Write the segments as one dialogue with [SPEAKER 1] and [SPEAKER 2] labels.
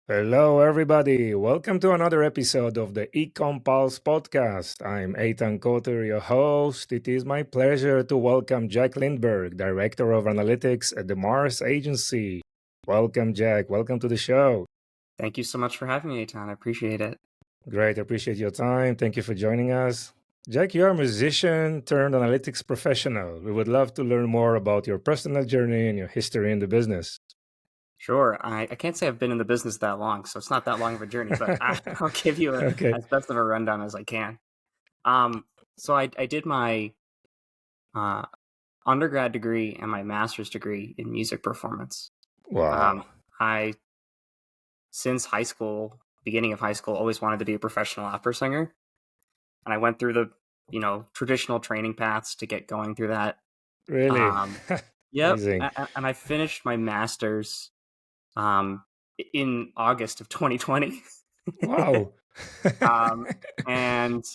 [SPEAKER 1] Hello, everybody. Welcome to another episode of the Ecom Pulse podcast. I'm Eitan Koter, your host. It is my pleasure to welcome Jack Lindberg, Director of Analytics at the Mars Agency. Welcome, Jack. Welcome to the show.
[SPEAKER 2] Thank you so much for having me, Eitan. I appreciate it.
[SPEAKER 1] Great. Appreciate your time. Thank you for joining us. Jack, you're a musician turned analytics professional. We would love to learn more about your personal journey and your history in the business.
[SPEAKER 2] Sure. I can't say I've been in the business that long, so it's not that long of a journey, but I'll give you
[SPEAKER 1] Okay.
[SPEAKER 2] as best of a rundown as I can. So I did my undergrad degree and my master's degree in music performance.
[SPEAKER 1] Wow.
[SPEAKER 2] I, since high school, beginning of high school, always wanted to be a professional opera singer. And I went through the, traditional training paths to get going through that.
[SPEAKER 1] Really?
[SPEAKER 2] Yep.
[SPEAKER 1] Amazing.
[SPEAKER 2] And I finished my master's in August of 2020.
[SPEAKER 1] Wow.
[SPEAKER 2] And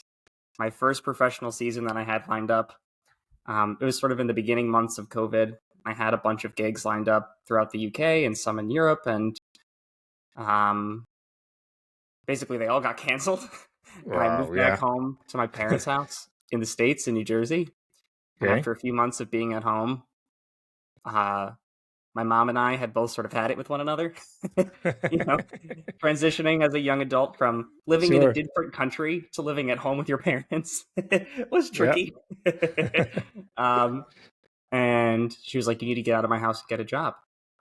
[SPEAKER 2] my first professional season that I had lined up, it was sort of in the beginning months of COVID. I had a bunch of gigs lined up throughout the UK and some in Europe, and basically they all got canceled. And I moved
[SPEAKER 1] Wow.
[SPEAKER 2] back
[SPEAKER 1] Yeah.
[SPEAKER 2] home to my parents' house in the States, in New Jersey. And
[SPEAKER 1] Okay.
[SPEAKER 2] after a few months of being at home, my mom and I had both sort of had it with one another, transitioning as a young adult from living in a
[SPEAKER 1] Sure.
[SPEAKER 2] different country to living at home with your parents was
[SPEAKER 1] Yeah.
[SPEAKER 2] tricky. And she was like, "You need to get out of my house and get a job,"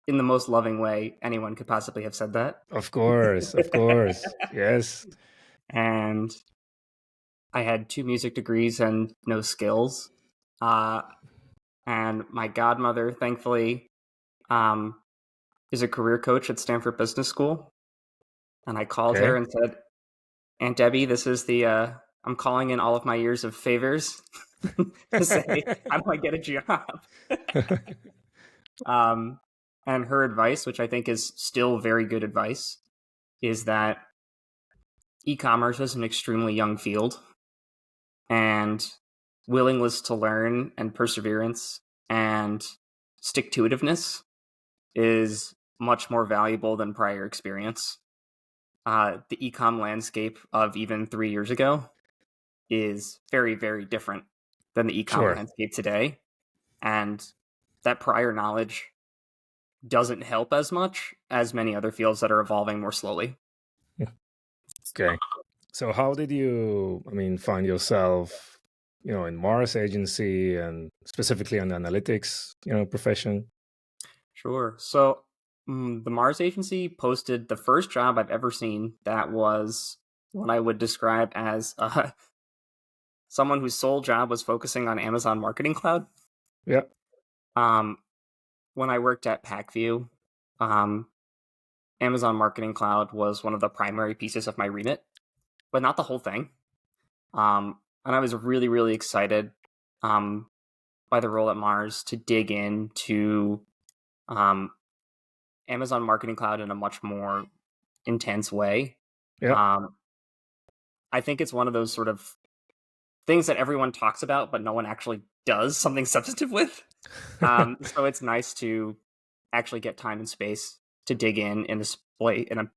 [SPEAKER 2] in the most loving way anyone could possibly have said that.
[SPEAKER 1] Of course. Of course. Yes.
[SPEAKER 2] And I had 2 music degrees and no skills. And my godmother, thankfully, is a career coach at Stanford Business School. And I called her
[SPEAKER 1] Okay.
[SPEAKER 2] and said, "Aunt Debbie, this is the, I'm calling in all of my years of favors to say, how do I get a job?" And her advice, which I think is still very good advice, is that e-commerce is an extremely young field, and willingness to learn and perseverance and stick-to-itiveness is much more valuable than prior experience. The e-com landscape of even 3 years ago is very, very different than the e-com
[SPEAKER 1] Sure.
[SPEAKER 2] landscape today. And that prior knowledge doesn't help as much as many other fields that are evolving more slowly.
[SPEAKER 1] Okay. So how did you, find yourself, in Mars Agency and specifically on the analytics, profession?
[SPEAKER 2] Sure. So the Mars Agency posted the first job I've ever seen that was what I would describe as someone whose sole job was focusing on Amazon Marketing Cloud.
[SPEAKER 1] Yeah.
[SPEAKER 2] When I worked at PackView, Amazon Marketing Cloud was one of the primary pieces of my remit, but not the whole thing. And I was really, really excited by the role at Mars to dig into Amazon Marketing Cloud in a much more intense way.
[SPEAKER 1] Yeah.
[SPEAKER 2] I think it's one of those sort of things that everyone talks about, but no one actually does something substantive with. So it's nice to actually get time and space to dig in display in an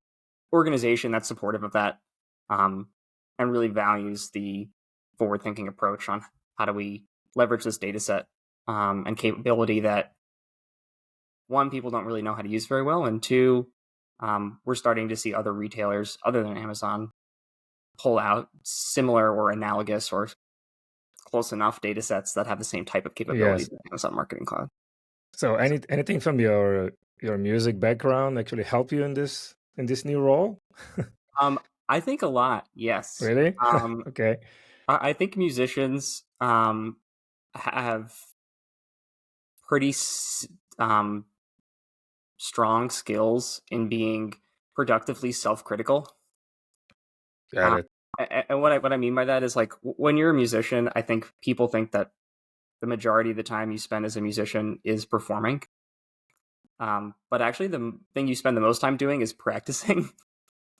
[SPEAKER 2] organization that's supportive of that, and really values the forward-thinking approach on how do we leverage this data set and capability that, one, people don't really know how to use very well, and two, we're starting to see other retailers other than Amazon pull out similar or analogous or close enough data sets that have the same type of capabilities
[SPEAKER 1] Yes.
[SPEAKER 2] as Amazon Marketing Cloud.
[SPEAKER 1] So anything from your music background actually help you in this new role?
[SPEAKER 2] I think a lot, yes.
[SPEAKER 1] Really? Okay.
[SPEAKER 2] I think musicians have pretty strong skills in being productively self-critical.
[SPEAKER 1] Got it.
[SPEAKER 2] And what I mean by that is, like, when you're a musician, I think people think that the majority of the time you spend as a musician is performing. But actually, the thing you spend the most time doing is practicing,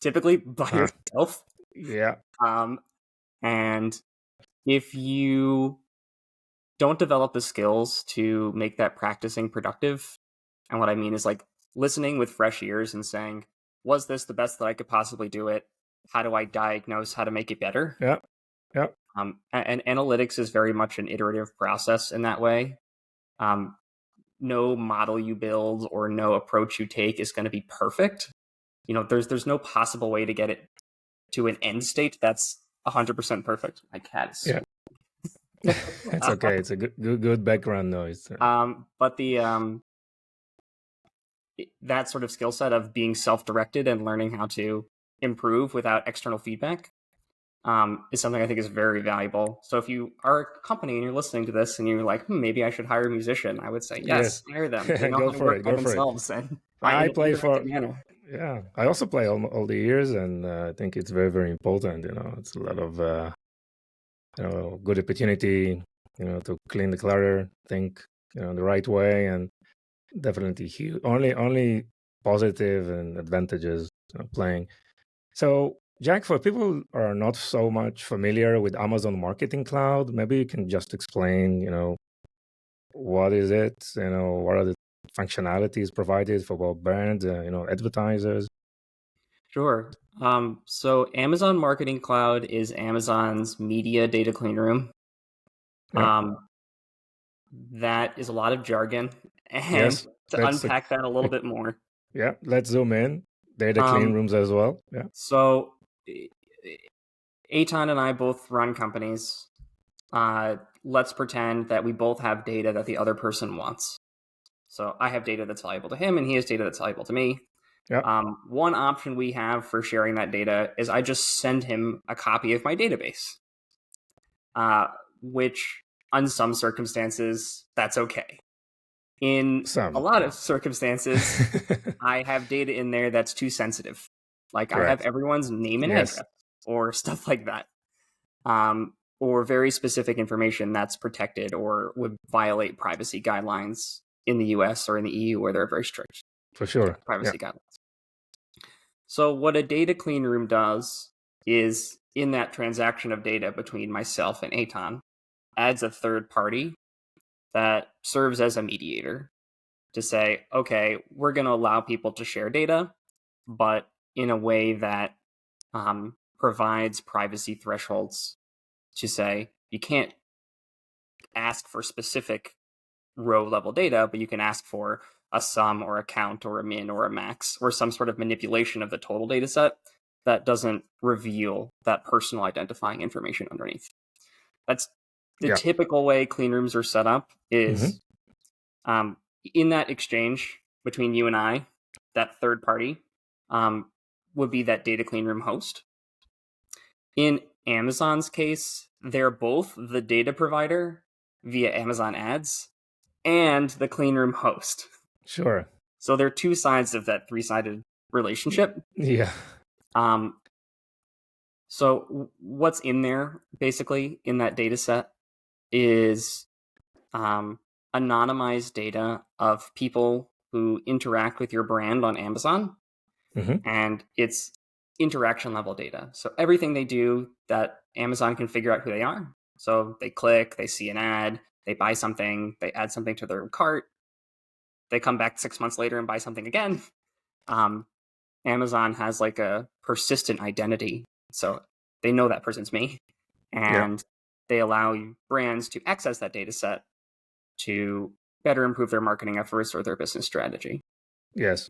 [SPEAKER 2] typically by yourself.
[SPEAKER 1] Yeah.
[SPEAKER 2] And if you don't develop the skills to make that practicing productive, and what I mean is, like, listening with fresh ears and saying, was this the best that I could possibly do it? How do I diagnose how to make it better?
[SPEAKER 1] Yeah. Yeah.
[SPEAKER 2] And analytics is very much an iterative process in that way. No model you build or no approach you take is going to be perfect. There's no possible way to get it to an end state that's 100% perfect. My cat is
[SPEAKER 1] Yeah. It's okay. It's a good background noise.
[SPEAKER 2] but that sort of skill set of being self-directed and learning how to improve without external feedback is something I think is very valuable. So if you are a company and you're listening to this and you're like, maybe I should hire a musician, I would say, yes,
[SPEAKER 1] Yes.
[SPEAKER 2] hire them. They know
[SPEAKER 1] Go
[SPEAKER 2] how to
[SPEAKER 1] for
[SPEAKER 2] work
[SPEAKER 1] it.
[SPEAKER 2] by
[SPEAKER 1] Go for it.
[SPEAKER 2] themselves and
[SPEAKER 1] I
[SPEAKER 2] in an
[SPEAKER 1] play for,
[SPEAKER 2] indirected manner.
[SPEAKER 1] yeah, I also play all the years, and I think it's very, very important. It's a lot of, good opportunity, to clean the clutter, think, the right way, and definitely huge, only positive and advantages playing. So, Jack, for people who are not so much familiar with Amazon Marketing Cloud, maybe you can just explain, what is it? What are the functionalities provided for both brands, advertisers?
[SPEAKER 2] Sure. So Amazon Marketing Cloud is Amazon's media data clean room.
[SPEAKER 1] Yeah.
[SPEAKER 2] That is a lot of jargon. And
[SPEAKER 1] Yes.
[SPEAKER 2] to unpack that a little bit more.
[SPEAKER 1] Yeah. Let's zoom in. Data clean
[SPEAKER 2] Um,
[SPEAKER 1] rooms as well. Yeah.
[SPEAKER 2] so Eitan and I both run companies. Let's pretend that we both have data that the other person wants. So I have data that's valuable to him, and he has data that's valuable to me.
[SPEAKER 1] Yeah.
[SPEAKER 2] One option we have for sharing that data is I just send him a copy of my database, which, in some circumstances, that's okay. In a lot of circumstances, I have data in there that's too sensitive. Like I have
[SPEAKER 1] Correct.
[SPEAKER 2] everyone's name and
[SPEAKER 1] Yes.
[SPEAKER 2] address or stuff like that. Or very specific information that's protected or would violate privacy guidelines in the US or in the EU where they're very strict
[SPEAKER 1] For sure. Yeah.
[SPEAKER 2] privacy guidelines. So what a data clean room does is in that transaction of data between myself and Aton adds a third party that serves as a mediator to say, okay, we're going to allow people to share data, but in a way that provides privacy thresholds to say you can't ask for specific row level data, but you can ask for a sum or a count or a min or a max or some sort of manipulation of the total data set that doesn't reveal that personal identifying information underneath. That's the typical way clean rooms are set up is in that exchange between you and I, that third party would be that data clean room host. In Amazon's case, they're both the data provider via Amazon ads and the clean room host.
[SPEAKER 1] Sure.
[SPEAKER 2] So they're two sides of that three-sided relationship.
[SPEAKER 1] Yeah.
[SPEAKER 2] So what's in there basically in that data set is anonymized data of people who interact with your brand on Amazon. And it's interaction level data. So everything they do that Amazon can figure out who they are. So they click, they see an ad, they buy something, they add something to their cart, they come back 6 months later and buy something again. Amazon has like a persistent identity. So they know that person's me. And they allow brands to access that data set to better improve their marketing efforts or their business strategy.
[SPEAKER 1] Yes.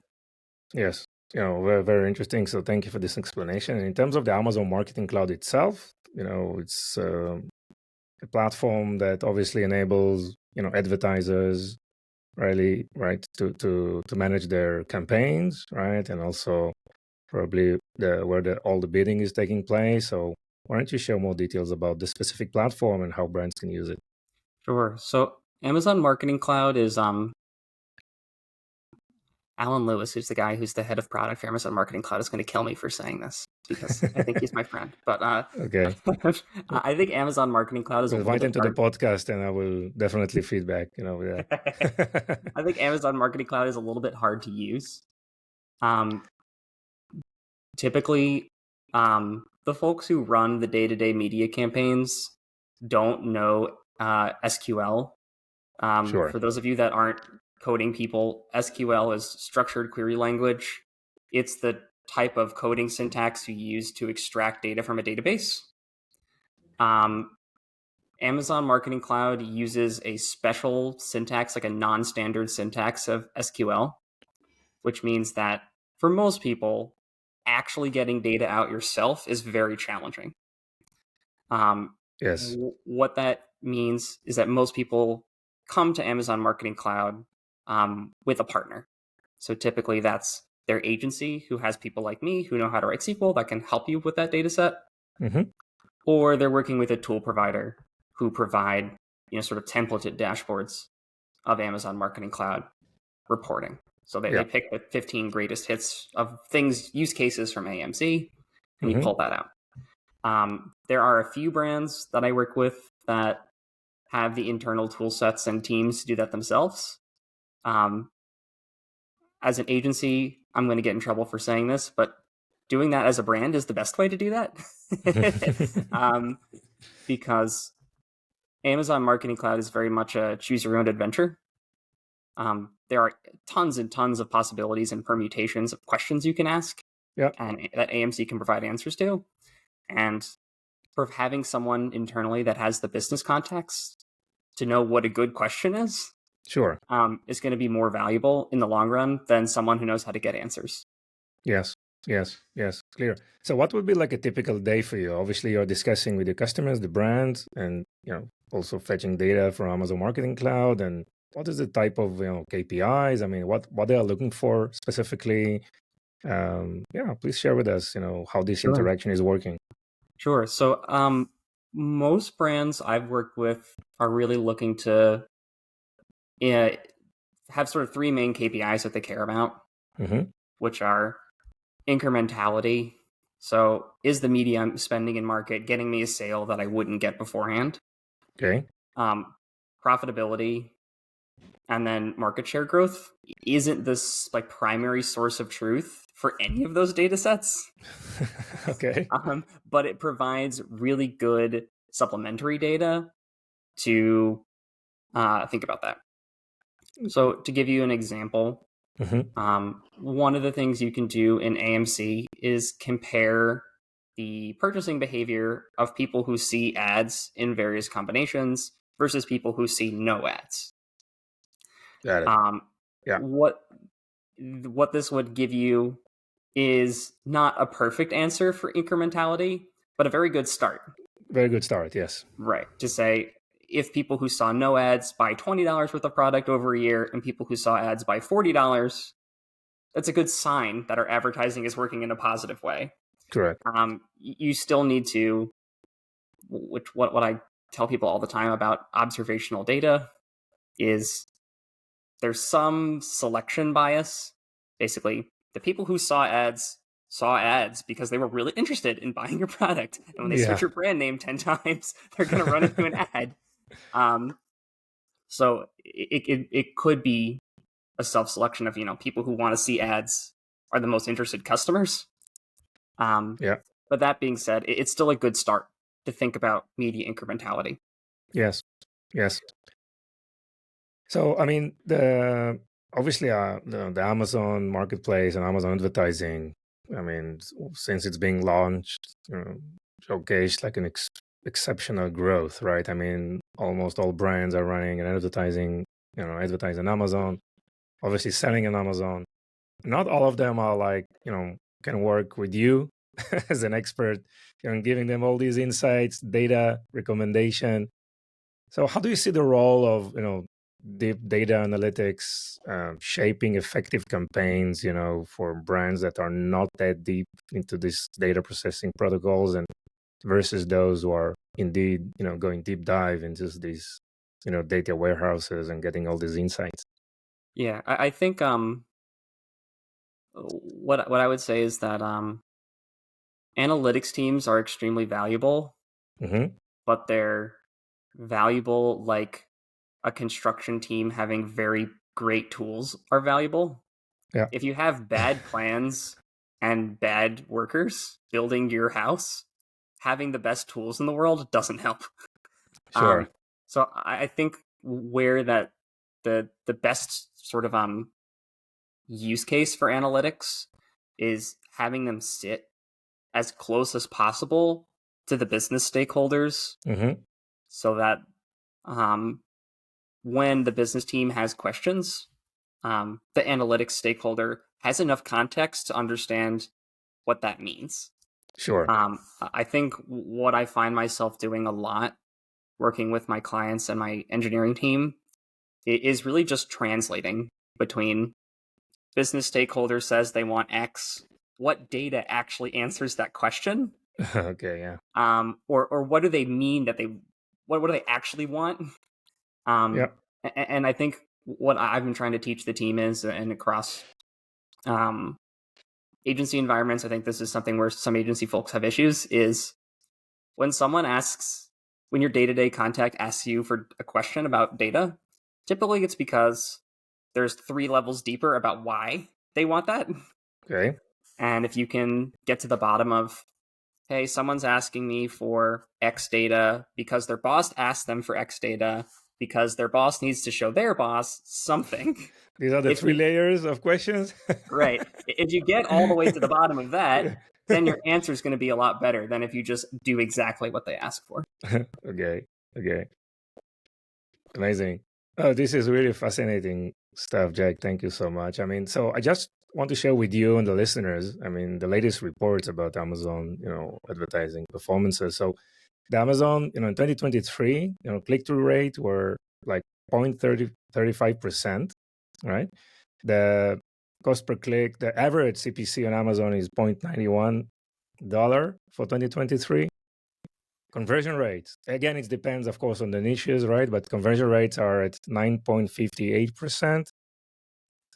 [SPEAKER 1] Yes. Very, very interesting. So thank you for this explanation. And in terms of the Amazon Marketing Cloud itself, it's a platform that obviously enables, advertisers really, right, to manage their campaigns, right, and also probably where all the bidding is taking place. So why don't you share more details about the specific platform and how brands can use it?
[SPEAKER 2] Sure. So Amazon Marketing Cloud is Alan Lewis, who's the guy who's the head of product for Amazon Marketing Cloud, is going to kill me for saying this because I think he's my friend. But
[SPEAKER 1] Okay.
[SPEAKER 2] I think Amazon Marketing Cloud is a little
[SPEAKER 1] Invite
[SPEAKER 2] bit
[SPEAKER 1] into the podcast, and I will definitely feedback.
[SPEAKER 2] I think Amazon Marketing Cloud is a little bit hard to use. Typically, the folks who run the day-to-day media campaigns don't know SQL.
[SPEAKER 1] Sure.
[SPEAKER 2] For those of you that aren't coding people, SQL is structured query language. It's the type of coding syntax you use to extract data from a database. Amazon Marketing Cloud uses a special syntax, like a non-standard syntax of SQL, which means that for most people, actually getting data out yourself is very challenging.
[SPEAKER 1] Yes.
[SPEAKER 2] What that means is that most people come to Amazon Marketing Cloud with a partner. So typically that's their agency who has people like me who know how to write SQL that can help you with that data set,
[SPEAKER 1] Mm-hmm.
[SPEAKER 2] or they're working with a tool provider who provide, sort of templated dashboards of Amazon Marketing Cloud reporting. So they
[SPEAKER 1] Yeah.
[SPEAKER 2] pick the 15 greatest hits of things, use cases from AMC, and you
[SPEAKER 1] Mm-hmm.
[SPEAKER 2] pull that out. There are a few brands that I work with that have the internal tool sets and teams to do that themselves. As an agency, I'm going to get in trouble for saying this, but doing that as a brand is the best way to do that. Because Amazon Marketing Cloud is very much a choose your own adventure. There are tons and tons of possibilities and permutations of questions you can ask,
[SPEAKER 1] Yeah.
[SPEAKER 2] and that AMC can provide answers to. And for having someone internally that has the business context to know what a good question
[SPEAKER 1] Sure.
[SPEAKER 2] is going to be more valuable in the long run than someone who knows how to get answers.
[SPEAKER 1] Yes. Yes. Yes. Clear. So what would be like a typical day for you? Obviously, you're discussing with your customers, the brands, and also fetching data from Amazon Marketing Cloud. And what is the type of KPIs? I mean, what they are looking for specifically? Yeah, please share with us, how this interaction is working.
[SPEAKER 2] Sure. So most brands I've worked with are really looking to have sort of three main KPIs that they care about,
[SPEAKER 1] Mm-hmm.
[SPEAKER 2] which are incrementality. So is the media I'm spending in market getting me a sale that I wouldn't get beforehand?
[SPEAKER 1] Okay.
[SPEAKER 2] Profitability, and then market share growth. Isn't this like primary source of truth for any of those data sets?
[SPEAKER 1] Okay.
[SPEAKER 2] But it provides really good supplementary data to think about that. So to give you an example,
[SPEAKER 1] Mm-hmm.
[SPEAKER 2] one of the things you can do in AMC is compare the purchasing behavior of people who see ads in various combinations versus people who see no ads.
[SPEAKER 1] Got it.
[SPEAKER 2] Um,
[SPEAKER 1] Yeah.
[SPEAKER 2] what this would give you is not a perfect answer for incrementality, but a very good start.
[SPEAKER 1] Very good start. Yes.
[SPEAKER 2] Right. To say if people who saw no ads buy $20 worth of product over a year and people who saw ads buy $40, that's a good sign that our advertising is working in a positive way.
[SPEAKER 1] Correct.
[SPEAKER 2] You still need to, what I tell people all the time about observational data is there's some selection bias. Basically, the people who saw ads because they were really interested in buying your product. And when they search
[SPEAKER 1] Yeah.
[SPEAKER 2] your brand name 10 times, they're going to run into an ad. So it could be a self-selection of, people who want to see ads are the most interested customers.
[SPEAKER 1] Yeah.
[SPEAKER 2] But that being said, it's still a good start to think about media incrementality.
[SPEAKER 1] Yes. Yes. So, I mean, the obviously the Amazon Marketplace and Amazon Advertising, I mean, since it's being launched, showcased like an exceptional growth, right? I mean, almost all brands are running and advertising, advertising Amazon, obviously selling on Amazon. Not all of them are like, can work with you as an expert, giving them all these insights, data, recommendation. So how do you see the role of, deep data analytics shaping effective campaigns, for brands that are not that deep into these data processing protocols and versus those who are indeed, going deep dive into these, data warehouses and getting all these insights?
[SPEAKER 2] Yeah, I think what I would say is that analytics teams are extremely valuable,
[SPEAKER 1] Mm-hmm.
[SPEAKER 2] but they're valuable like a construction team having very great tools are valuable.
[SPEAKER 1] Yeah.
[SPEAKER 2] If you have bad plans and bad workers building your house, having the best tools in the world doesn't help.
[SPEAKER 1] Sure.
[SPEAKER 2] So I think where that the best sort of use case for analytics is having them sit as close as possible to the business stakeholders, so that when the business team has questions, the analytics stakeholder has enough context to understand what that means.
[SPEAKER 1] Sure.
[SPEAKER 2] I think what I find myself doing a lot working with my clients and my engineering team is really just translating between business stakeholder says they want X, what data actually answers that question,
[SPEAKER 1] Okay, yeah.
[SPEAKER 2] or what do they mean that what do they actually want?
[SPEAKER 1] Yeah.
[SPEAKER 2] And I think what I've been trying to teach the team is, and across agency environments, I think this is something where some agency folks have issues, is when when your day-to-day contact asks you for a question about data, typically it's because there's 3 levels deeper about why they want that.
[SPEAKER 1] Okay.
[SPEAKER 2] And if you can get to the bottom of, hey, someone's asking me for X data because their boss asked them for X data because their boss needs to show their boss something.
[SPEAKER 1] These are the
[SPEAKER 2] If
[SPEAKER 1] 3
[SPEAKER 2] you
[SPEAKER 1] layers of questions.
[SPEAKER 2] Right. If you get all the way to the bottom of that,
[SPEAKER 1] Yeah.
[SPEAKER 2] then your answer is going to be a lot better than if you just do exactly what they ask for.
[SPEAKER 1] Okay. Okay. Amazing. Oh, this is really fascinating stuff, Jack. Thank you so much. I mean, so I just want to share with you and the listeners, I mean, the latest reports about Amazon, advertising performances. So the Amazon, in 2023, click-through rate were like 0.35%, right? The cost per click, the average CPC on Amazon is $0.91 for 2023. Conversion rates, again, it depends, of course, on the niches, right? But conversion rates are at 9.58%.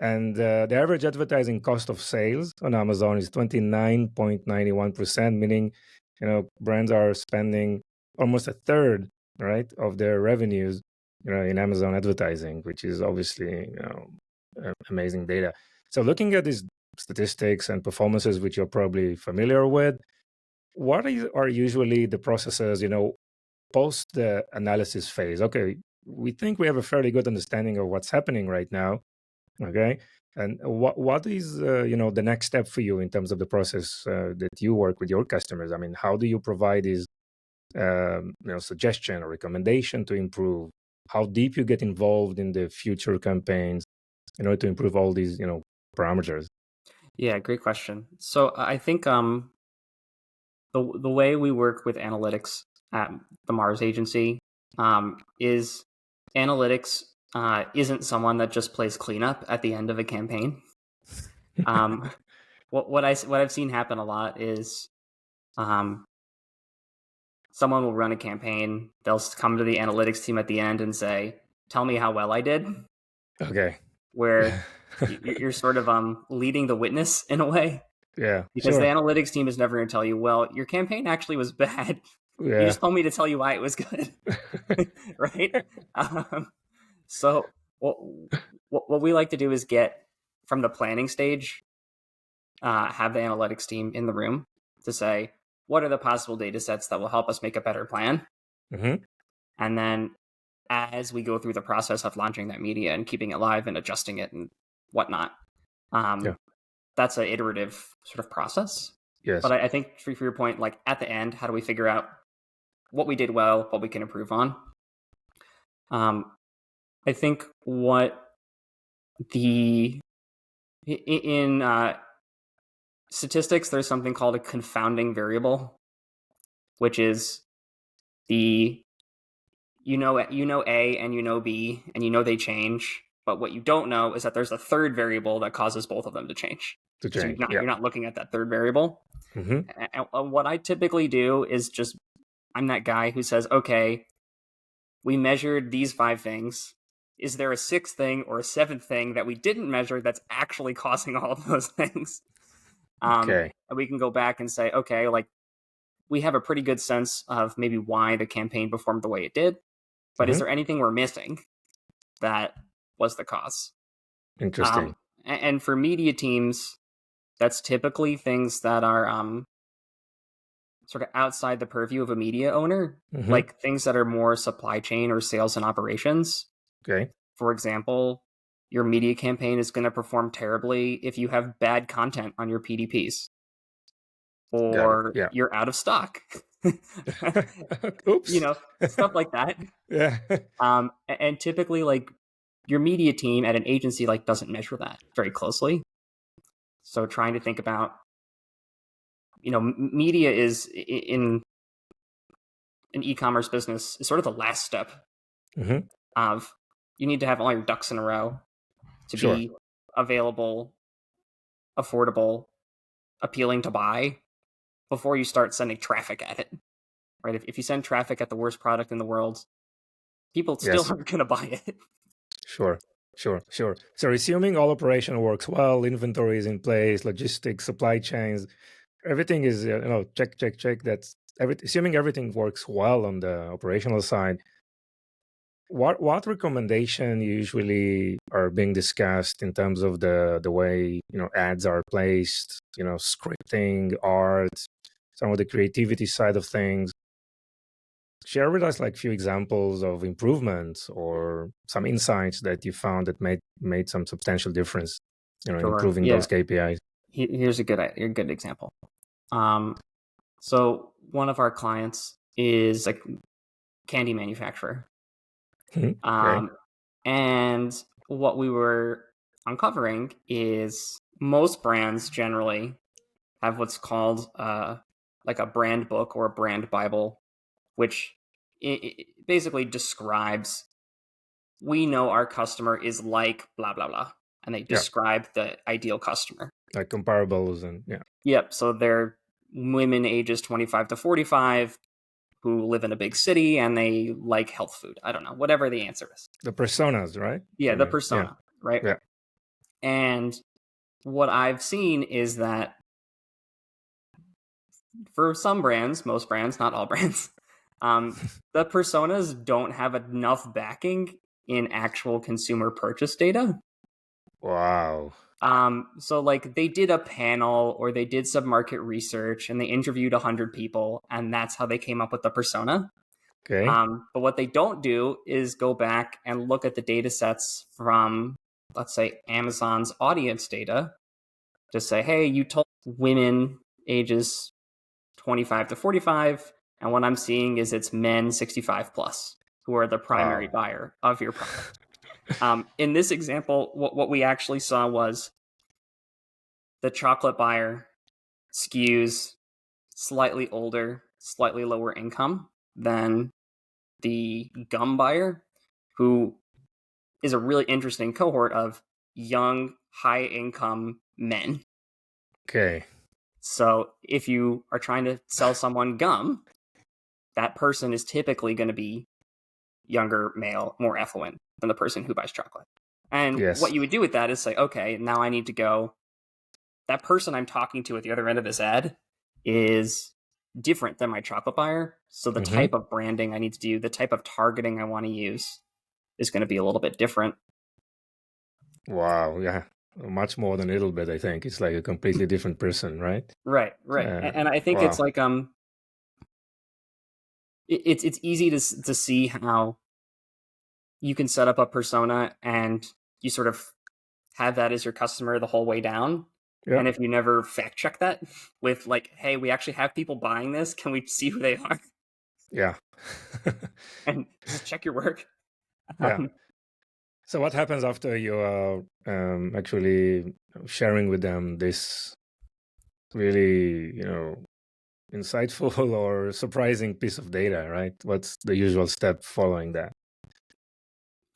[SPEAKER 1] And the average advertising cost of sales on Amazon is 29.91%, meaning, brands are spending almost a third, right, of their revenues, in Amazon advertising, which is obviously, amazing data. So looking at these statistics and performances, which you're probably familiar with, what are usually the processes, post the analysis phase? Okay, we think we have a fairly good understanding of what's happening right now. Okay, and what is the next step for you in terms of the process that you work with your customers? I mean, how do you provide these suggestion or recommendation to improve? How deep you get involved in the future campaigns in order to improve all these parameters?
[SPEAKER 2] Yeah, great question. So I think the way we work with analytics at the Mars agency is analytics isn't someone that just plays cleanup at the end of a campaign. What I've seen happen a lot is someone will run a campaign, they'll come to the analytics team at the end and say, "Tell me how well I did."
[SPEAKER 1] Okay.
[SPEAKER 2] Where you're sort of leading the witness in a way.
[SPEAKER 1] Yeah,
[SPEAKER 2] Because the
[SPEAKER 1] sure.
[SPEAKER 2] analytics team is never going to tell you, well, your campaign actually was bad. You
[SPEAKER 1] Yeah.
[SPEAKER 2] just told me to tell you why it was good. Right? So what we like to do is get from the planning stage, have the analytics team in the room to say, what are the possible data sets that will help us make a better plan?
[SPEAKER 1] Mm-hmm.
[SPEAKER 2] And then as we go through the process of launching that media and keeping it live and adjusting it and whatnot,
[SPEAKER 1] Yeah.
[SPEAKER 2] that's an iterative sort of process.
[SPEAKER 1] Yes.
[SPEAKER 2] But I think for your point, like at the end, how do we figure out what we did well, what we can improve on? I think what in statistics, there's something called a confounding variable, which is the A and B and they change, but what you don't know is that there's a third variable that causes both of them to change.
[SPEAKER 1] To
[SPEAKER 2] So
[SPEAKER 1] change. Yeah.
[SPEAKER 2] you're not looking at that third variable.
[SPEAKER 1] Mm-hmm.
[SPEAKER 2] And what I typically do is just I'm that guy who says, okay, we measured these 5 things. Is there a 6th thing or a 7th thing that we didn't measure that's actually causing all of those things?
[SPEAKER 1] Okay.
[SPEAKER 2] And we can go back and say, okay, like we have a pretty good sense of maybe why the campaign performed the way it did, but is
[SPEAKER 1] Mm-hmm.
[SPEAKER 2] there anything we're missing that was the cause?
[SPEAKER 1] Interesting.
[SPEAKER 2] And for media teams, that's typically things that are sort of outside the purview of a media owner,
[SPEAKER 1] Mm-hmm.
[SPEAKER 2] like things that are more supply chain or sales and operations.
[SPEAKER 1] Okay.
[SPEAKER 2] For example, your media campaign is going to perform terribly if you have bad content on your PDPs
[SPEAKER 1] Got it.
[SPEAKER 2] or
[SPEAKER 1] Yeah.
[SPEAKER 2] you're out of stock.
[SPEAKER 1] Oops.
[SPEAKER 2] Stuff like that.
[SPEAKER 1] Yeah.
[SPEAKER 2] And typically, like, your media team at an agency like doesn't measure that very closely. So trying to think about, media is in an e-commerce business is sort of the last step
[SPEAKER 1] Mm-hmm.
[SPEAKER 2] of you need to have all your ducks in a row to
[SPEAKER 1] Sure.
[SPEAKER 2] be available, affordable, appealing to buy before you start sending traffic at it. Right? If you send traffic at the worst product in the world, people still
[SPEAKER 1] Yes.
[SPEAKER 2] aren't going to buy it.
[SPEAKER 1] Sure. So assuming all operation works well, inventory is in place, logistics, supply chains, everything is check. That's assuming everything works well on the operational side. What recommendation usually are being discussed in terms of the way ads are placed, scripting, art, some of the creativity side of things? Share with us like few examples of improvements or some insights that you found that made some substantial difference, in
[SPEAKER 2] Sure.
[SPEAKER 1] improving
[SPEAKER 2] Yeah.
[SPEAKER 1] those KPIs.
[SPEAKER 2] Here's a good example. So one of our clients is a candy manufacturer.
[SPEAKER 1] Okay.
[SPEAKER 2] And what we were uncovering is most brands generally have what's called like a brand book or a brand Bible, which it basically describes, we know our customer is like blah, blah, blah. And they
[SPEAKER 1] Yeah.
[SPEAKER 2] describe the ideal customer.
[SPEAKER 1] Like comparables and yeah.
[SPEAKER 2] Yep. So they're women ages 25 to 45 who live in a big city and they like health food. I don't know, whatever the answer is.
[SPEAKER 1] The personas, right?
[SPEAKER 2] Yeah,
[SPEAKER 1] You
[SPEAKER 2] the
[SPEAKER 1] mean? Yeah.
[SPEAKER 2] persona, right?
[SPEAKER 1] Yeah.
[SPEAKER 2] And what I've seen is that for some brands, most brands, not all brands, the personas don't have enough backing in actual consumer purchase data.
[SPEAKER 1] Wow.
[SPEAKER 2] So like they did a panel or they did some market research and they interviewed 100 people and that's how they came up with the persona.
[SPEAKER 1] Okay.
[SPEAKER 2] But what they don't do is go back and look at the data sets from, let's say, Amazon's audience data to say, hey, you told women ages 25 to 45, and what I'm seeing is it's men 65 plus who are the primary
[SPEAKER 1] Wow.
[SPEAKER 2] buyer of your product. In this example, what we actually saw was the chocolate buyer skews slightly older, slightly lower income than the gum buyer, who is a really interesting cohort of young, high income men.
[SPEAKER 1] Okay.
[SPEAKER 2] So if you are trying to sell someone gum, that person is typically going to be younger, male, more affluent than the person who buys chocolate. And
[SPEAKER 1] Yes.
[SPEAKER 2] what you would do with that is say, okay, now I need to go, that person I'm talking to at the other end of this ad is different than my chocolate buyer. So the type of branding I need to do, the type of targeting I want to use is going to be a little bit different.
[SPEAKER 1] Wow. Yeah. Much more than a little bit, I think. It's like a completely different person, right?
[SPEAKER 2] Right. And I think
[SPEAKER 1] wow.
[SPEAKER 2] it's like it's easy to see how you can set up a persona and you sort of have that as your customer the whole way down.
[SPEAKER 1] Yeah.
[SPEAKER 2] And if you never fact check that with like, hey, we actually have people buying this, can we see who they are?
[SPEAKER 1] Yeah.
[SPEAKER 2] And just check your work.
[SPEAKER 1] Yeah. So what happens after you are actually sharing with them this really, insightful or surprising piece of data, right? What's the usual step following that?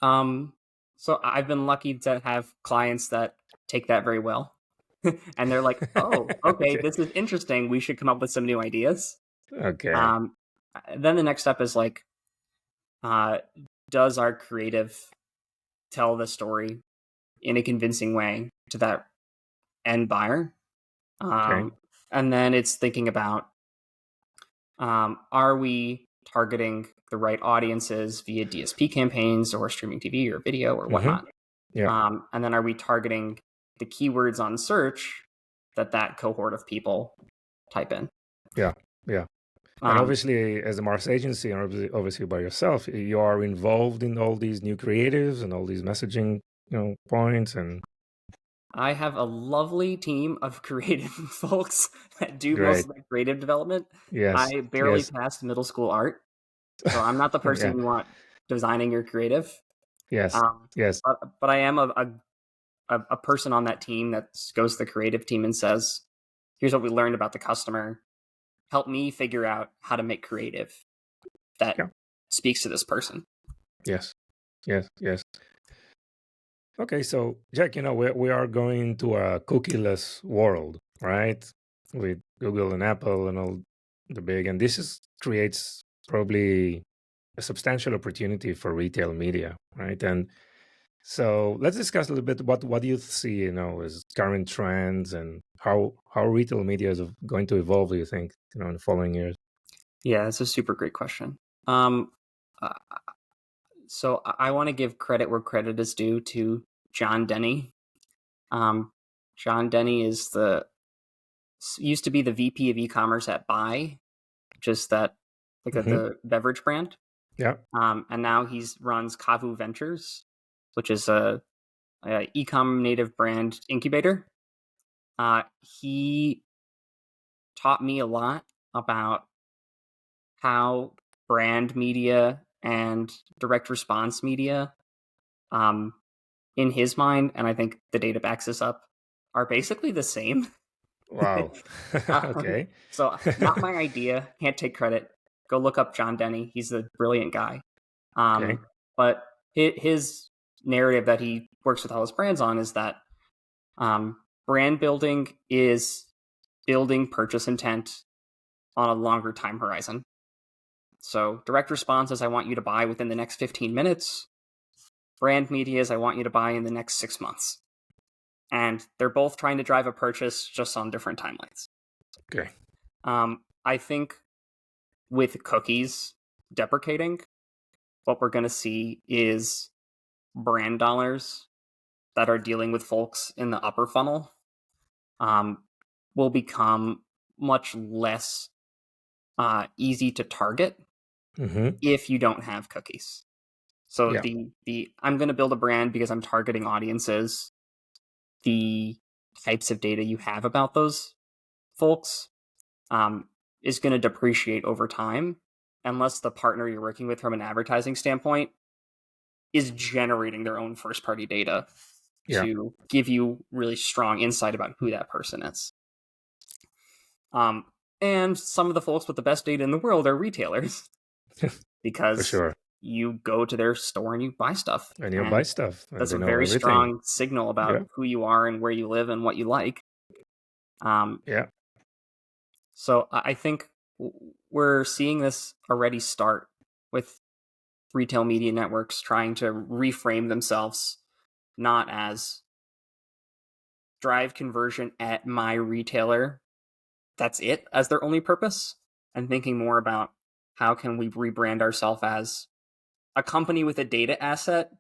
[SPEAKER 2] So I've been lucky to have clients that take that very well. And they're like, oh, okay, this is interesting. We should come up with some new ideas.
[SPEAKER 1] Okay.
[SPEAKER 2] Then the next step is like, does our creative tell the story in a convincing way to that end buyer?
[SPEAKER 1] Okay.
[SPEAKER 2] And then it's thinking about, are we targeting the right audiences via DSP campaigns or streaming TV or video or whatnot?
[SPEAKER 1] Yeah.
[SPEAKER 2] And then are we targeting the keywords on search that cohort of people type in?
[SPEAKER 1] Yeah. And obviously, as a Mars agency, and obviously by yourself, you are involved in all these new creatives and all these messaging points and
[SPEAKER 2] I have a lovely team of creative folks that do most
[SPEAKER 1] great.
[SPEAKER 2] of the creative development.
[SPEAKER 1] Yes,
[SPEAKER 2] I barely
[SPEAKER 1] yes,
[SPEAKER 2] passed middle school art, so I'm not the person
[SPEAKER 1] yeah,
[SPEAKER 2] you want designing your creative.
[SPEAKER 1] yes,
[SPEAKER 2] Um,
[SPEAKER 1] yes,
[SPEAKER 2] but I am a person on that team that goes to the creative team and says, "Here's what we learned about the customer. Help me figure out how to make creative that
[SPEAKER 1] yeah,
[SPEAKER 2] speaks to this person."
[SPEAKER 1] yes, yes, yes. Okay, so Jack, we are going to a cookieless world, right? With Google and Apple and all the big, and creates probably a substantial opportunity for retail media, right? And so let's discuss a little bit what do you see, as current trends and how retail media is going to evolve. Do you think, in the following years?
[SPEAKER 2] Yeah, it's a super great question. Um, uh, so I want to give credit where credit is due to John Denny. Um, John Denny used to be the VP of e-commerce at Buy, just that like
[SPEAKER 1] Hmm.
[SPEAKER 2] the beverage brand.
[SPEAKER 1] Yeah.
[SPEAKER 2] And now he's runs Kavu Ventures, which is a e-com native brand incubator. He taught me a lot about how brand media and direct response media, um, in his mind, and I think the data backs this up, are basically the same.
[SPEAKER 1] Wow.
[SPEAKER 2] um,
[SPEAKER 1] Okay.
[SPEAKER 2] so, not my idea. Can't take credit. Go look up John Denny. He's a brilliant guy.
[SPEAKER 1] Okay.
[SPEAKER 2] But his narrative that he works with all his brands on is that brand building is building purchase intent on a longer time horizon. So direct response is I want you to buy within the next 15 minutes. Brand media is I want you to buy in the next 6 months. And they're both trying to drive a purchase just on different timelines.
[SPEAKER 1] Okay.
[SPEAKER 2] I think with cookies deprecating, what we're going to see is brand dollars that are dealing with folks in the upper funnel um, will become much less easy to target
[SPEAKER 1] Hmm.
[SPEAKER 2] if you don't have cookies. So
[SPEAKER 1] Yeah.
[SPEAKER 2] the I'm going to build a brand because I'm targeting audiences. The types of data you have about those folks um, is going to depreciate over time unless the partner you're working with from an advertising standpoint is generating their own first party data
[SPEAKER 1] Yeah.
[SPEAKER 2] to give you really strong insight about who that person is. Um, and some of the folks with the best data in the world are retailers
[SPEAKER 1] For
[SPEAKER 2] because
[SPEAKER 1] sure.
[SPEAKER 2] you go to their store and you buy stuff.
[SPEAKER 1] And you buy
[SPEAKER 2] And
[SPEAKER 1] stuff, and
[SPEAKER 2] that's
[SPEAKER 1] they
[SPEAKER 2] a
[SPEAKER 1] know
[SPEAKER 2] very
[SPEAKER 1] everything.
[SPEAKER 2] strong signal about
[SPEAKER 1] Yeah.
[SPEAKER 2] who you are and where you live and what you like. Um,
[SPEAKER 1] Yeah.
[SPEAKER 2] so I think we're seeing this already start with retail media networks trying to reframe themselves not as drive conversion at my retailer, that's it as their only purpose, and thinking more about how can we rebrand ourselves as a company with a data asset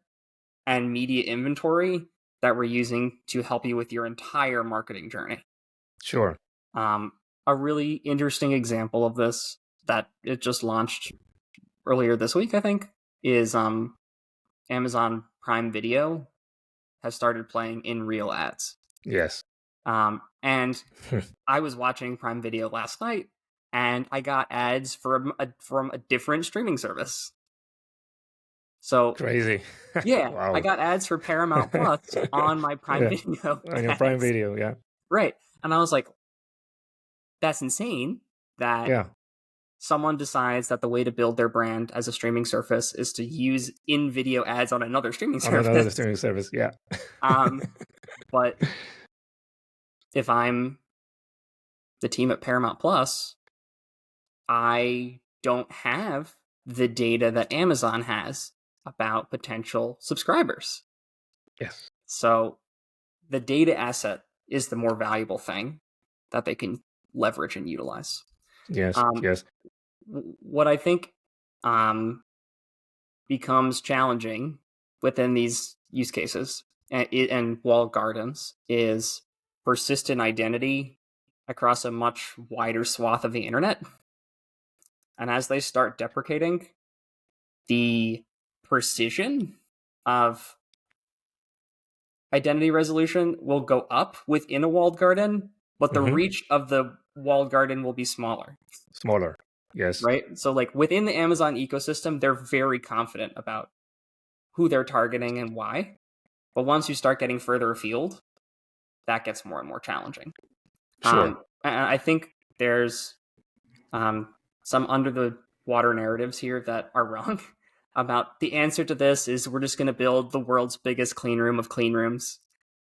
[SPEAKER 2] and media inventory that we're using to help you with your entire marketing journey.
[SPEAKER 1] Sure.
[SPEAKER 2] Um, a really interesting example of this that it just launched earlier this week, I think, is Amazon Prime Video has started playing in real ads.
[SPEAKER 1] Yes.
[SPEAKER 2] And I was watching Prime Video last night, and I got ads from a different streaming service. So
[SPEAKER 1] Crazy.
[SPEAKER 2] yeah, I
[SPEAKER 1] Wow.
[SPEAKER 2] got ads for Paramount Plus on my Prime
[SPEAKER 1] Yeah.
[SPEAKER 2] Video
[SPEAKER 1] On your Prime
[SPEAKER 2] ads.
[SPEAKER 1] Video. Yeah.
[SPEAKER 2] Right. And I was like, that's insane that
[SPEAKER 1] Yeah.
[SPEAKER 2] someone decides that the way to build their brand as a streaming service is to use in video ads on another streaming
[SPEAKER 1] On another
[SPEAKER 2] service.
[SPEAKER 1] streaming service. Yeah.
[SPEAKER 2] Um, but if I'm the team at Paramount Plus, I don't have the data that Amazon has about potential subscribers.
[SPEAKER 1] Yes.
[SPEAKER 2] So the data asset is the more valuable thing that they can leverage and utilize.
[SPEAKER 1] Yes.
[SPEAKER 2] Um,
[SPEAKER 1] Yes.
[SPEAKER 2] what I think becomes challenging within these use cases and walled gardens is persistent identity across a much wider swath of the internet. And as they start deprecating, the precision of identity resolution will go up within a walled garden, but the reach of the walled garden will be smaller.
[SPEAKER 1] Smaller. Yes.
[SPEAKER 2] Right? So like within the Amazon ecosystem, they're very confident about who they're targeting and why. But once you start getting further afield, that gets more and more challenging.
[SPEAKER 1] Sure.
[SPEAKER 2] I think there's some under the water narratives here that are wrong about the answer to this is we're just going to build the world's biggest clean room of clean rooms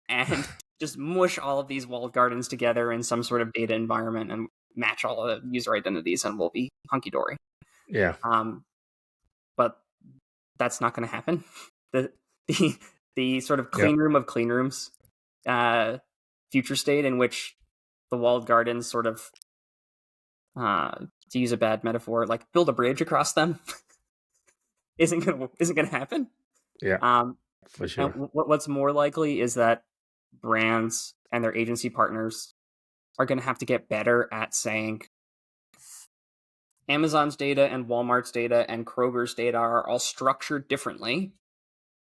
[SPEAKER 2] and just mush all of these walled gardens together in some sort of data environment and match all the user identities and we'll be hunky-dory.
[SPEAKER 1] Yeah.
[SPEAKER 2] But that's not going to happen. The sort of clean room of clean rooms future state in which the walled gardens sort of to use a bad metaphor, like build a bridge across them isn't gonna happen.
[SPEAKER 1] Yeah, for sure.
[SPEAKER 2] And what's more likely is that brands and their agency partners are going to have to get better at saying Amazon's data and Walmart's data and Kroger's data are all structured differently.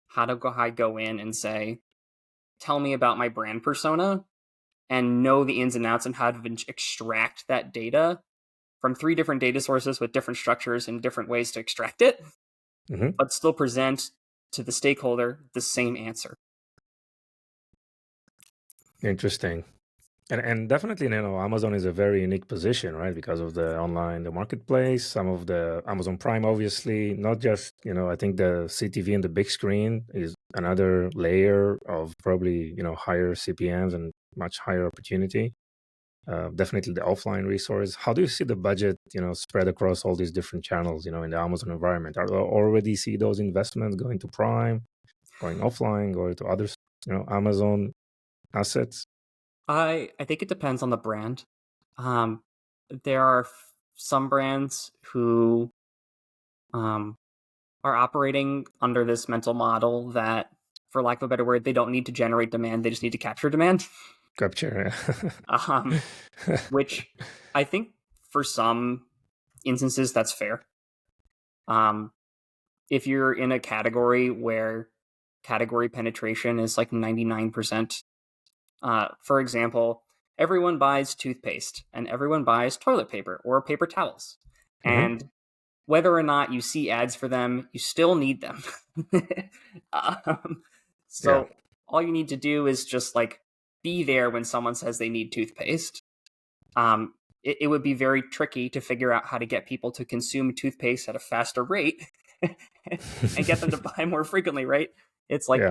[SPEAKER 2] How do I go in and say, tell me about my brand persona and know the ins and outs and how to extract that data from 3 different data sources with different structures and different ways to extract it, but still present to the stakeholder the same answer.
[SPEAKER 1] Interesting. And definitely, Amazon is a very unique position, right? Because of the marketplace, some of the Amazon Prime, obviously, not just, I think the CTV and the big screen is another layer of probably, higher CPMs and much higher opportunity. Definitely the offline resource. How do you see the budget, spread across all these different channels, in the Amazon environment? Are you already see those investments going to Prime, going offline, going to other, Amazon assets?
[SPEAKER 2] I think it depends on the brand. There are some brands who are operating under this mental model that, for lack of a better word, they don't need to generate demand; they just need to capture demand.
[SPEAKER 1] Capture,
[SPEAKER 2] Which I think for some instances that's fair. If you're in a category where category penetration is like 99%, for example, everyone buys toothpaste and everyone buys toilet paper or paper towels. And whether or not you see ads for them, you still need them. So all you need to do is just like be there when someone says they need toothpaste. It would be very tricky to figure out how to get people to consume toothpaste at a faster rate and get them to buy more frequently, right? It's like,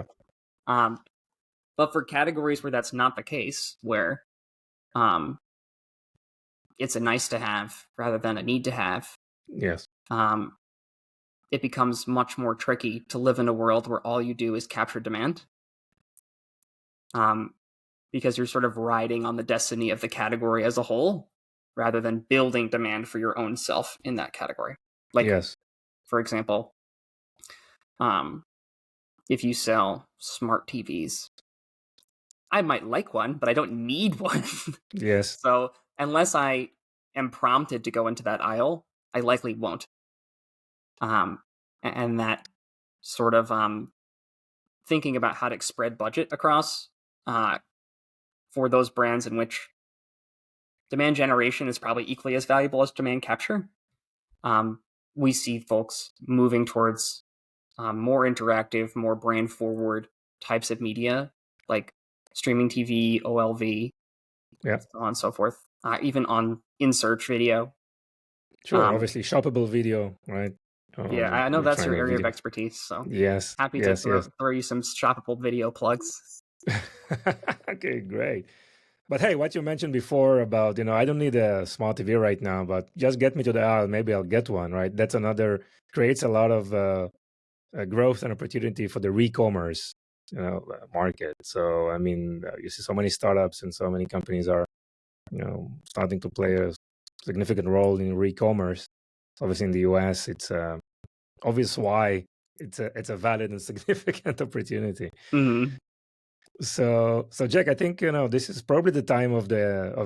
[SPEAKER 2] but for categories where that's not the case, where it's a nice to have rather than a need to have,
[SPEAKER 1] yes,
[SPEAKER 2] it becomes much more tricky to live in a world where all you do is capture demand. Because you're sort of riding on the destiny of the category as a whole, rather than building demand for your own self in that category. Like, for example, if you sell smart TVs, I might like one, but I don't need one.
[SPEAKER 1] Yes.
[SPEAKER 2] So unless I am prompted to go into that aisle, I likely won't. And that sort of thinking about how to spread budget across for those brands in which demand generation is probably equally as valuable as demand capture. We see folks moving towards more interactive, more brand forward types of media, like streaming TV, OLV, so on and so forth, even on in-search video.
[SPEAKER 1] Sure, obviously shoppable video, right?
[SPEAKER 2] Yeah, I know that's your area of expertise, so happy to throw you some shoppable video plugs.
[SPEAKER 1] Okay, great. But hey, what you mentioned before about, I don't need a smart TV right now, but just get me to the aisle, maybe I'll get one, right? That's creates a lot of growth and opportunity for the re-commerce, market. So, I mean, you see so many startups and so many companies are, starting to play a significant role in re-commerce. Obviously in the US, it's obvious why it's a valid and significant opportunity. So Jack, I think this is probably the time of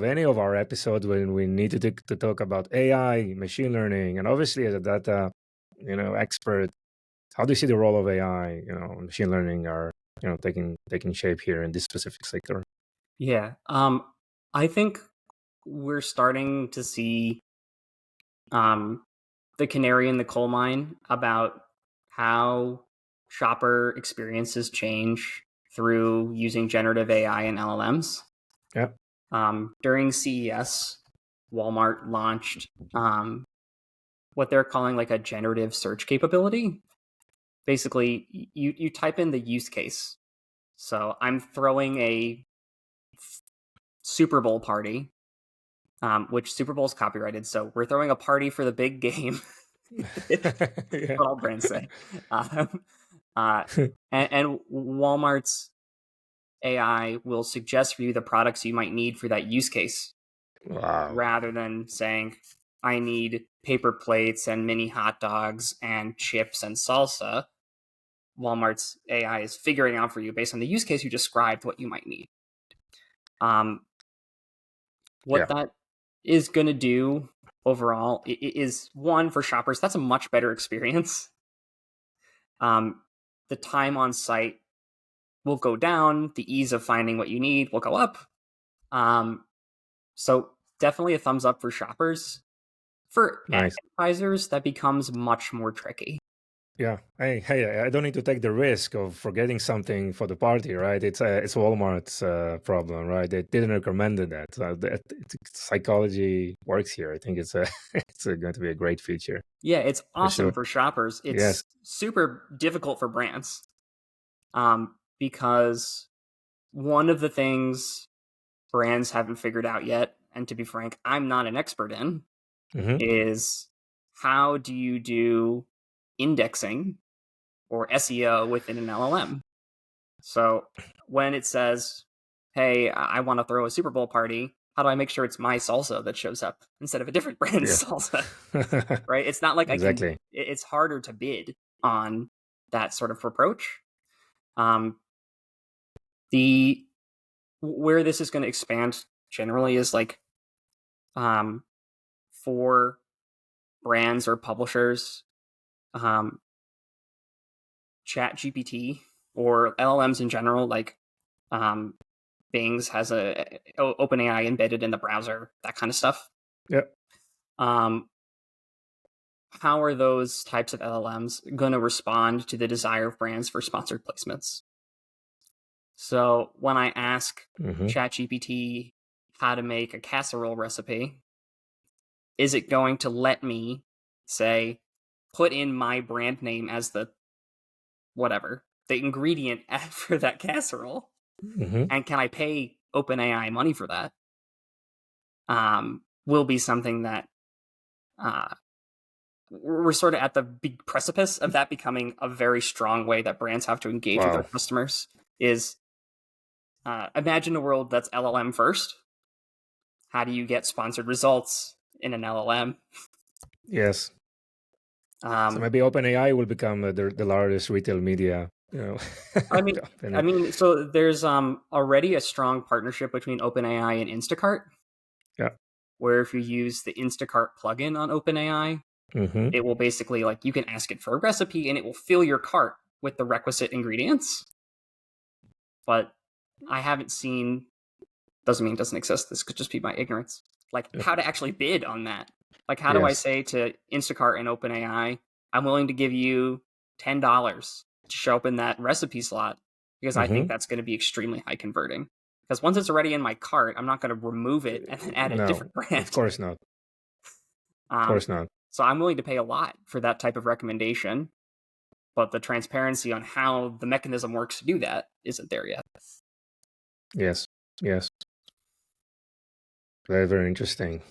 [SPEAKER 1] any of our episodes when we need to talk about AI, machine learning, and obviously as a data expert, how do you see the role of AI, machine learning are taking shape here in this specific sector.
[SPEAKER 2] Yeah. I think we're starting to see um, the canary in the coal mine about how shopper experiences change through using generative AI and LLMs.
[SPEAKER 1] Yeah.
[SPEAKER 2] During CES, Walmart launched what they're calling like a generative search capability. Basically, you type in the use case. So I'm throwing a Super Bowl party, which Super Bowl is copyrighted. So we're throwing a party for the big game.
[SPEAKER 1] Yeah.
[SPEAKER 2] What all brands say. Um, uh, and Walmart's AI will suggest for you the products you might need for that use case,
[SPEAKER 1] Wow.
[SPEAKER 2] rather than saying, I need paper plates and mini hot dogs and chips and salsa. Walmart's AI is figuring out for you based on the use case you described what you might need. What
[SPEAKER 1] Yeah.
[SPEAKER 2] that is going to do overall is, one, for shoppers, that's a much better experience. The time on site will go down, the ease of finding what you need will go up. So definitely a thumbs up for shoppers. For
[SPEAKER 1] Nice.
[SPEAKER 2] advertisers, that becomes much more tricky.
[SPEAKER 1] Yeah. Hey, I don't need to take the risk of forgetting something for the party, right? It's Walmart's problem, right? They didn't recommend that. So psychology works here. I think it's going to be a great feature
[SPEAKER 2] Yeah, it's
[SPEAKER 1] for
[SPEAKER 2] awesome
[SPEAKER 1] sure.
[SPEAKER 2] for shoppers.
[SPEAKER 1] Yes.
[SPEAKER 2] It's super difficult for brands, because one of the things brands haven't figured out yet, and to be frank, I'm not an expert in,
[SPEAKER 1] Hmm.
[SPEAKER 2] is how do you do indexing or SEO within an LLM? So when it says, hey, I want to throw a Super Bowl party, how do I make sure it's my salsa that shows up instead of a different brand's
[SPEAKER 1] Yeah.
[SPEAKER 2] salsa? Right? It's not like I can,
[SPEAKER 1] Exactly.
[SPEAKER 2] it's harder to bid on that sort of approach. Um, the Where this is going to expand generally is like, um, for brands or publishers, um, Chat GPT or LLMs in general, like um, Bing's has a OpenAI embedded in the browser, that kind of stuff.
[SPEAKER 1] Yeah.
[SPEAKER 2] Um, how are those types of LLMs going to respond to the desire of brands for sponsored placements? So when I ask
[SPEAKER 1] Hmm.
[SPEAKER 2] ChatGPT how to make a casserole recipe, is it going to let me say, put in my brand name as the whatever, the ingredient for that casserole?
[SPEAKER 1] Hmm.
[SPEAKER 2] And can I pay OpenAI money for that? Will be something that uh, we're sort of at the big precipice of that becoming a very strong way that brands have to engage with their
[SPEAKER 1] Wow.
[SPEAKER 2] customers. Is imagine a world that's LLM first. How do you get sponsored results in an LLM?
[SPEAKER 1] Yes. So
[SPEAKER 2] Um,
[SPEAKER 1] maybe OpenAI will become the largest retail media,
[SPEAKER 2] I mean,
[SPEAKER 1] company.
[SPEAKER 2] so there's already a strong partnership between OpenAI and Instacart,
[SPEAKER 1] Yeah.
[SPEAKER 2] where if you use the Instacart plugin on OpenAI,
[SPEAKER 1] Hmm.
[SPEAKER 2] it will basically, like, you can ask it for a recipe and it will fill your cart with the requisite ingredients. But I haven't seen, doesn't mean it doesn't exist. This could just be my ignorance. Like,
[SPEAKER 1] Yeah.
[SPEAKER 2] how to actually bid on that. Like, how do I
[SPEAKER 1] Yes.
[SPEAKER 2] say to Instacart and OpenAI, I'm willing to give you $10 to show up in that recipe slot, because I think
[SPEAKER 1] Hmm.
[SPEAKER 2] that's going to be extremely high converting. Because once it's already in my cart, I'm not going to remove it and then add a
[SPEAKER 1] No,
[SPEAKER 2] different
[SPEAKER 1] of
[SPEAKER 2] brand.
[SPEAKER 1] course not. Of
[SPEAKER 2] Um,
[SPEAKER 1] course not.
[SPEAKER 2] so I'm willing to pay a lot for that type of recommendation, but the transparency on how the mechanism works to do that isn't there yet.
[SPEAKER 1] Yes. Yes. Very, very interesting.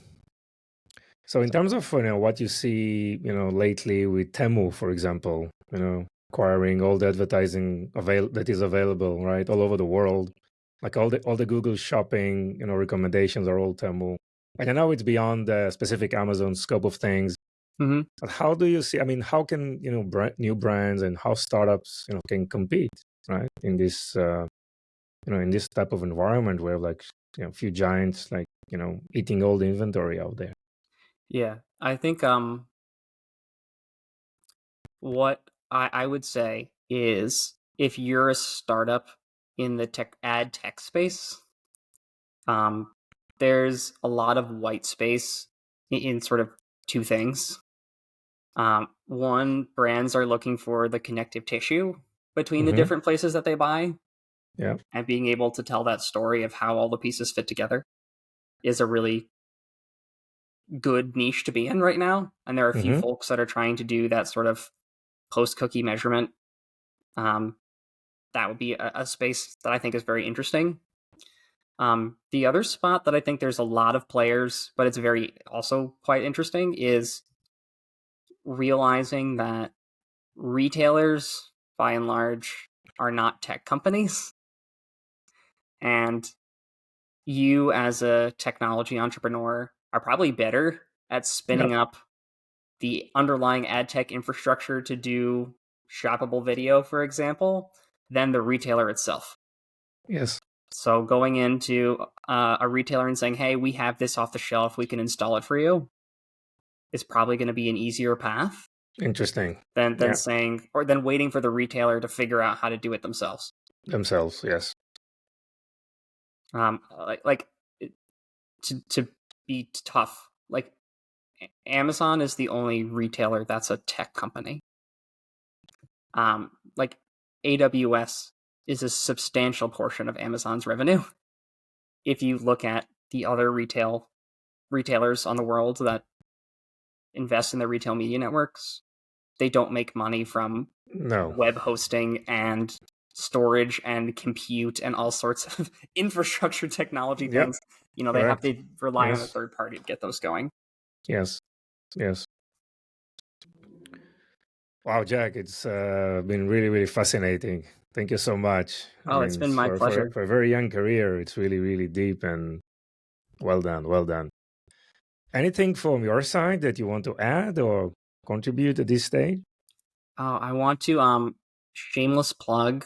[SPEAKER 1] So in terms of what you see, lately with Temu, for example, acquiring all the advertising that is available, right, all over the world, like all the Google shopping, recommendations are all Temu. Like I know it's beyond the specific Amazon scope of things,
[SPEAKER 2] Mm-hmm.
[SPEAKER 1] but how do you see? I mean, how can new brands and how startups can compete, right, in this in this type of environment where like few giants like eating all the inventory out there.
[SPEAKER 2] Yeah, I think what I would say is if you're a startup in the ad tech space, there's a lot of white space in sort of two things. One, brands are looking for the connective tissue between the different places that they buy.
[SPEAKER 1] Yeah.
[SPEAKER 2] And being able to tell that story of how all the pieces fit together is a really good niche to be in right now. And there are a few folks that are trying to do that sort of post-cookie measurement. That would be a space that I think is very interesting. The other spot that I think there's a lot of players, but it's very also quite interesting, is realizing that retailers, by and large, are not tech companies. And you, as a technology entrepreneur, are probably better at spinning up the underlying ad tech infrastructure to do shoppable video, for example, than the retailer itself.
[SPEAKER 1] Yes.
[SPEAKER 2] So going into a retailer and saying, hey, we have this off the shelf, we can install it for you, is probably going to be an easier path.
[SPEAKER 1] Interesting.
[SPEAKER 2] Than saying, or than waiting for the retailer to figure out how to do it themselves.
[SPEAKER 1] Yes.
[SPEAKER 2] To be tough, like Amazon is the only retailer that's a tech company. Like AWS is a substantial portion of Amazon's revenue. If you look at the other retailers on the world that invest in the retail media networks, they don't make money from web hosting and storage and compute and all sorts of infrastructure technology things. You know, they have to rely on a third party to get those going.
[SPEAKER 1] Yes. Wow, Jack, it's been really, really fascinating. Thank you so much.
[SPEAKER 2] Oh, it's been my pleasure.
[SPEAKER 1] For a very young career, it's really, really deep and well done. Anything from your side that you want to add or contribute at this stage?
[SPEAKER 2] I want to shameless plug.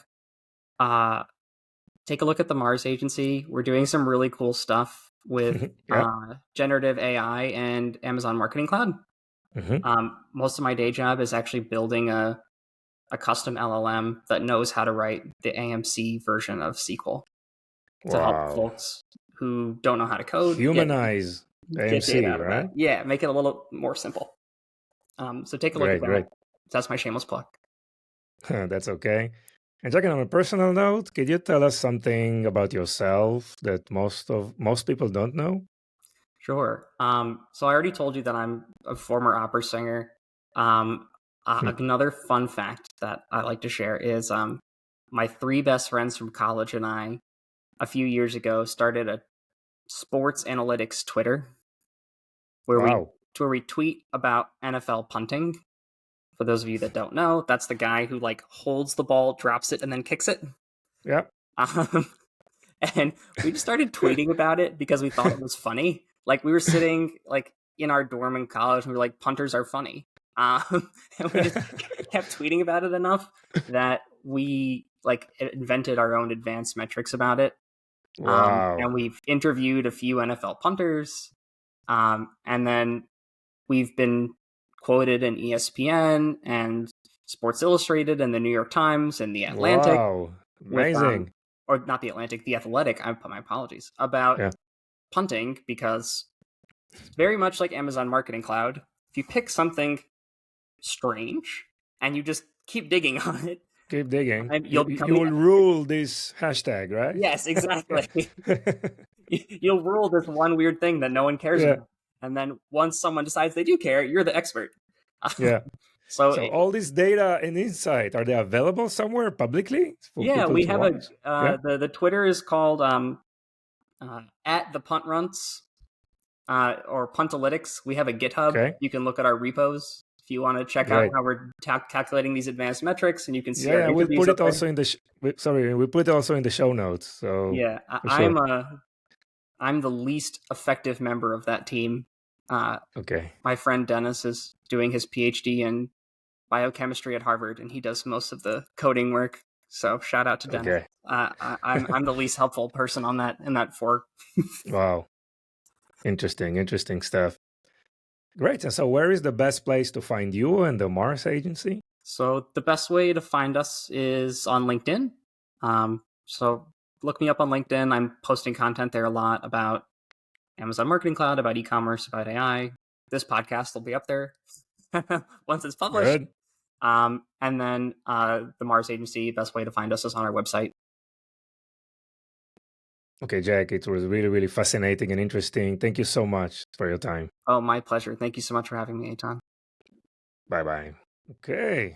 [SPEAKER 2] Take a look at the Mars Agency. We're doing some really cool stuff with generative AI and Amazon Marketing Cloud. Most of my day job is actually building a custom LLM that knows how to write the AMC version of SQL to help folks who don't know how to code
[SPEAKER 1] humanize
[SPEAKER 2] get data
[SPEAKER 1] AMC,
[SPEAKER 2] out of
[SPEAKER 1] right?
[SPEAKER 2] that. Yeah, make it a little more simple. So take a look at that.
[SPEAKER 1] Great.
[SPEAKER 2] That's my shameless plug.
[SPEAKER 1] That's okay. And Jack, on a personal note, could you tell us something about yourself that most people don't know?
[SPEAKER 2] Sure. So I already told you that I'm a former opera singer. Another fun fact that I like to share is my three best friends from college and I, a few years ago, started a sports analytics Twitter where we tweet about NFL punting. For those of you that don't know, that's the guy who like holds the ball, drops it, and then kicks it.
[SPEAKER 1] Yeah.
[SPEAKER 2] And we just started tweeting about it because we thought it was funny. Like we were sitting like in our dorm in college and we were like, punters are funny. And we just kept tweeting about it enough that we like invented our own advanced metrics about it.
[SPEAKER 1] Wow.
[SPEAKER 2] And we've interviewed a few NFL punters. And then we've been quoted in ESPN and Sports Illustrated and the New York Times and the Atlantic.
[SPEAKER 1] Wow. Amazing.
[SPEAKER 2] Or not the Atlantic, the Athletic. I put my apologies about punting because it's very much like Amazon Marketing Cloud. If you pick something strange and you just keep digging on it,
[SPEAKER 1] keep digging,
[SPEAKER 2] you
[SPEAKER 1] will rule this hashtag, right?
[SPEAKER 2] Yes, exactly. You'll rule this one weird thing that no one cares about. And then once someone decides they do care, you're the expert. So
[SPEAKER 3] all this data and insight, are they available somewhere publicly?
[SPEAKER 2] Yeah, we have the Twitter is called at the punt runts or puntalytics. We have a GitHub.
[SPEAKER 3] Okay.
[SPEAKER 2] You can look at our repos if you want to check out how we're calculating these advanced metrics, and you can see.
[SPEAKER 3] Yeah, we'll put it also in the. We put it also in the show notes. So
[SPEAKER 2] yeah, I'm the least effective member of that team.
[SPEAKER 3] Okay.
[SPEAKER 2] My friend Dennis is doing his PhD in biochemistry at Harvard, and he does most of the coding work. So shout out to Dennis.
[SPEAKER 3] Okay.
[SPEAKER 2] I'm the least helpful person on that in that fork.
[SPEAKER 3] Wow. Interesting stuff. Great. And so where is the best place to find you and the Mars Agency?
[SPEAKER 2] So the best way to find us is on LinkedIn. So look me up on LinkedIn. I'm posting content there a lot about Amazon Marketing Cloud, about e-commerce, about AI. This podcast will be up there once it's published.
[SPEAKER 3] Good.
[SPEAKER 2] And then the Mars Agency, best way to find us is on our website.
[SPEAKER 3] Okay, Jack, it was really, really fascinating and interesting. Thank you so much for your time.
[SPEAKER 2] Oh, my pleasure. Thank you so much for having me, Eitan.
[SPEAKER 3] Bye-bye. Okay.